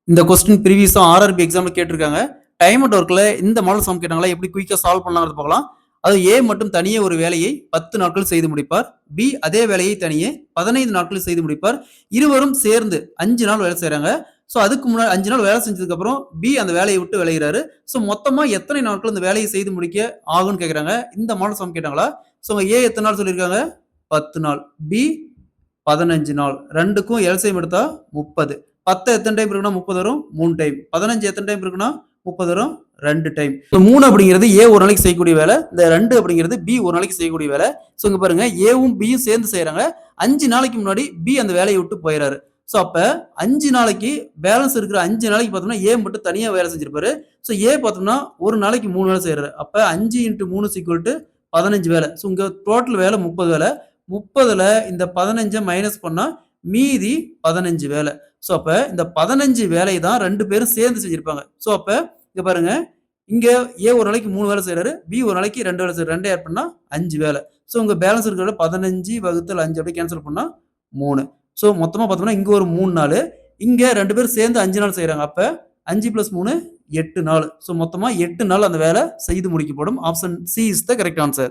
இந்த question ப்ரீவியஸா RRB எக்ஸாம்ல கேட்டிருக்காங்க. டைம் அண்ட் ஒர்க்ல இந்த மாடல் சம் கேட்டாங்களா எப்படி குயிக்கா சால்வ் பண்ணலாம்னு பார்க்கலாம். அது ஏ மட்டும் தனியே ஒரு வேலையை 10 நாட்கள் செய்து முடிப்பார். பி அதே வேலையை தனியே 15 நாட்களில் செய்து முடிப்பார். இருவரும் சேர்ந்து 5 நாள் வேலை செய்றாங்க. சோ அதுக்கு முன்னாடி 5 நாள் வேலை செஞ்சதுக்கு அப்புறம் பி அந்த வேலையை விட்டு விலகுறாரு. சோ மொத்தமா எத்தனை நாட்கள் இந்த வேலையை செய்து முடிக்க ஆகும்னு கேக்குறாங்க. இந்த மாடல் சம் கேட்டாங்களா? சோ ஏ எத்தனை நாள் சொல்லிருக்காங்க? 10 நாள். பி 15 நாள். ரெண்டுக்கும் எல்சிஎம் எடுத்தா 30. 10 எத்தனை டைம் இருக்குன்னா 30 வரும் 3 டைம். 15 எத்தனை டைம் இருக்குன்னா 30 வரும் 2 டைம். 3 அப்படிங்கிறது ஏ ஒரு நாளைக்கு செய்யக்கூடிய வேலை. இந்த 2 அப்படிங்கிறது பி ஒரு நாளைக்கு செய்யக்கூடிய வேலை. சோ இங்க பாருங்க ஏவும் பியும் சேர்ந்து செய்யறாங்க. 5 நாளைக்கு முன்னாடி பி அந்த வேலையை விட்டு போயிறாரு. சோ அப்ப 5 நாளைக்கு பேலன்ஸ் இருக்கிற 5 நாளைக்கு பார்த்தோம்னா ஏ மட்டும் தனியா வேலை செஞ்சிருப்பாரு. சோ ஏ பார்த்தோம்னா ஒரு நாளைக்கு 3 வேலை செய்யறாரு. அப்ப 5 × 3 15 வேலை. சோ இங்க டோட்டல் வேலை 30 வேலை. 30ல இந்த 15 மைனஸ் பண்ணா மீதி 15 வேலை. சோ அப்ப இந்த 15 வேலையை தான் 2 பேரும் சேர்ந்து செஞ்சிருப்பாங்க. சோ அப்ப இங்க பாருங்க இங்க ஏ ஒரு நாளைக்கு 3 வேலை செய்றாரு. பி ஒரு நாளைக்கு 2 வேலை செய்றாரு. 2 ஆட் பண்ணா 5 வேலை. சோ உங்க பேலன்ஸ் இருக்கிற 15 வகுத்தல் 5 அப்படியே கேன்சல் பண்ணா 3. சோ மொத்தமா பார்த்தோம்னா இங்க ஒரு 3 நாள். இங்க 2 பேரும் சேர்ந்து 5 நாள் செய்றாங்க. அப்ப 5 + 3 8 நாள். சோ மொத்தமா 8 நாள் அந்த வேலை செய்து முடிக்கப்படும். Option C is the correct answer.